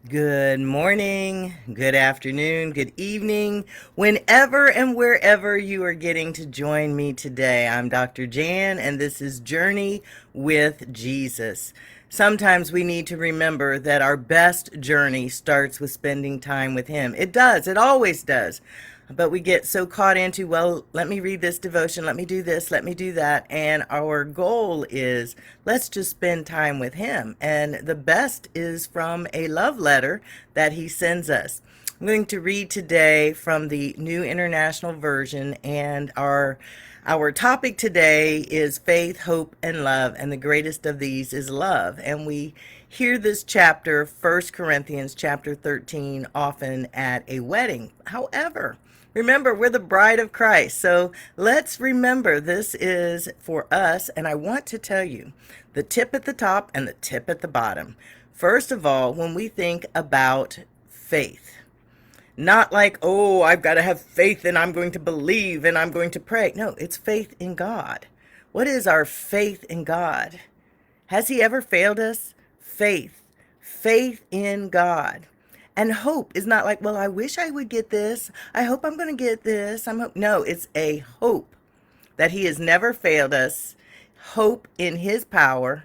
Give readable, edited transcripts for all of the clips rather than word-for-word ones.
Good morning, good afternoon, good evening, whenever and wherever you are getting to join me today. I'm Dr. Jan, and this is Journey with Jesus. Sometimes we need to remember that our best journey starts with spending time with Him. It does, it always does. But we get so caught into, well, let me read this devotion, let me do this, let me do that. And our goal is, let's just spend time with Him. And the best is from a love letter that He sends us. I'm going to read today from the New International Version, and our topic today is faith, hope, and love, and the greatest of these is love. And we hear this chapter, 1 Corinthians chapter 13, often at a wedding. However, remember, we're the bride of Christ. So let's remember this is for us. And I want to tell you the tip at the top and the tip at the bottom. First of all, when we think about faith, not like, oh, I've got to have faith and I'm going to believe and I'm going to pray. No, it's faith in God. What is our faith in God? Has He ever failed us? Faith in God. And hope is not like, well, I wish I would get this. I hope I'm going to get this. No, it's a hope that He has never failed us, hope in His power,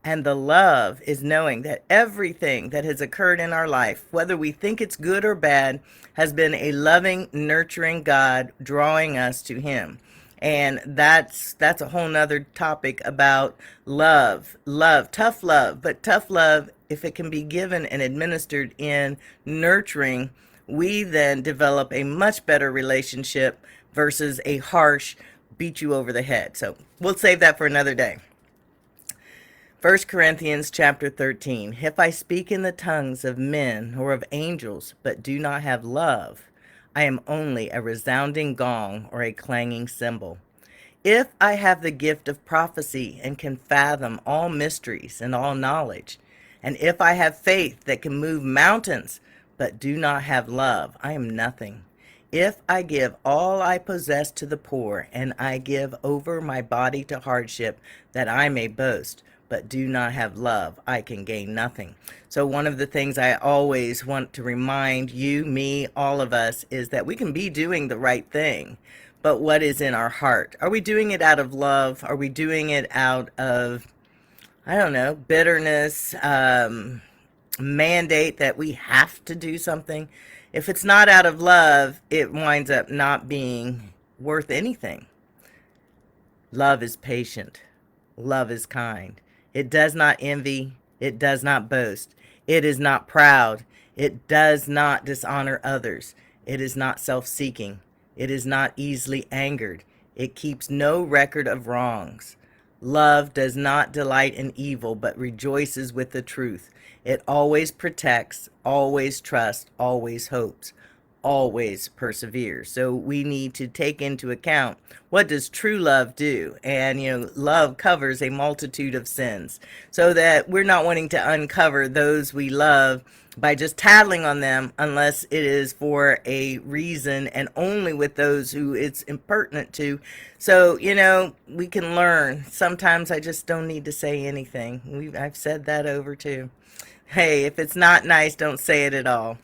and the love is knowing that everything that has occurred in our life, whether we think it's good or bad, has been a loving, nurturing God drawing us to Him. And that's a whole nother topic about love, tough love, but tough love, if it can be given and administered in nurturing, we then develop a much better relationship versus a harsh beat you over the head. So we'll save that for another day. 1 Corinthians chapter 13. If I speak in the tongues of men or of angels, but do not have love, I am only a resounding gong or a clanging cymbal. If I have the gift of prophecy and can fathom all mysteries and all knowledge, and if I have faith that can move mountains, but do not have love, I am nothing. If I give all I possess to the poor, and I give over my body to hardship, that I may boast, but do not have love, I can gain nothing. So one of the things I always want to remind you, me, all of us, is that we can be doing the right thing, but what is in our heart? Are we doing it out of love? Are we doing it out of, I don't know, bitterness, mandate that we have to do something? If it's not out of love, it winds up not being worth anything. Love is patient. Love is kind. It does not envy. It does not boast. It is not proud. It does not dishonor others. It is not self-seeking. It is not easily angered. It keeps no record of wrongs. Love does not delight in evil, but rejoices with the truth. It always protects, always trusts, always hopes, always perseveres. So we need to take into account, what does true love do? And love covers a multitude of sins, so that we're not wanting to uncover those we love by just tattling on them, unless it is for a reason and only with those who it's impertinent to. So we can learn. Sometimes I just don't need to say anything. I've said that over too. Hey, if it's not nice, don't say it at all.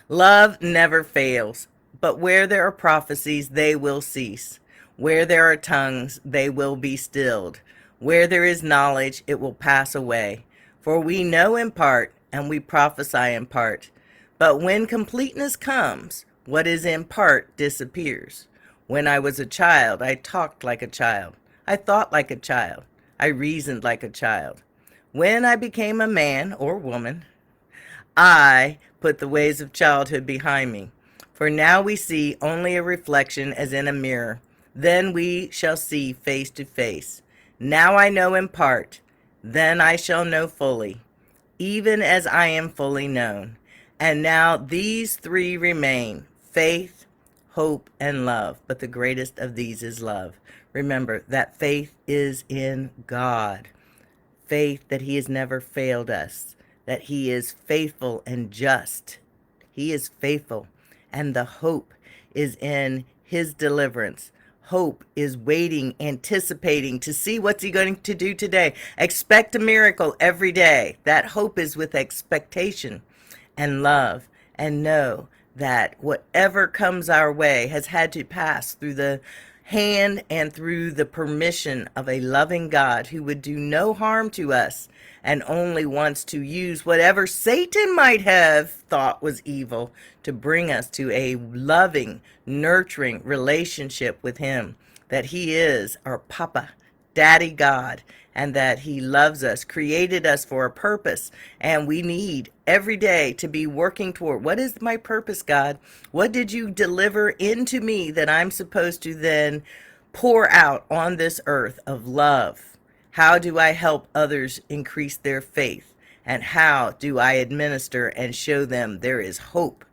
Love never fails, but where there are prophecies, they will cease. Where there are tongues, they will be stilled. Where there is knowledge, it will pass away. For we know in part, and we prophesy in part. But when completeness comes, what is in part disappears. When I was a child, I talked like a child. I thought like a child. I reasoned like a child. When I became a man or woman, I put the ways of childhood behind me. For now we see only a reflection as in a mirror. Then we shall see face to face. Now I know in part. Then I shall know fully, even as I am fully known. And now these three remain: faith, hope, and love. But the greatest of these is love. Remember that faith is in God. Faith that He has never failed us, that He is faithful and just. He is faithful. And the hope is in His deliverance. Hope is waiting, anticipating to see what's he going to do today. Expect a miracle every day. That hope is with expectation and love, and know that whatever comes our way has had to pass through the hand and through the permission of a loving God who would do no harm to us and only wants to use whatever Satan might have thought was evil to bring us to a loving, nurturing relationship with him, that he is our Papa, Daddy God, and that he loves us, created us for a purpose, and we need every day to be working toward, what is my purpose, God? What did you deliver into me that I'm supposed to then pour out on this earth of love? How do I help others increase their faith? And how do I administer and show them there is hope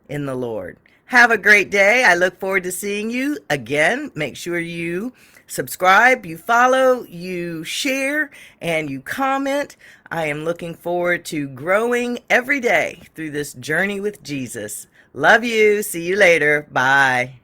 in the Lord? Have a great day. I look forward to seeing you again. Make sure you subscribe, you follow, you share, and you comment. I am looking forward to growing every day through this journey with Jesus. Love you. See you later. Bye.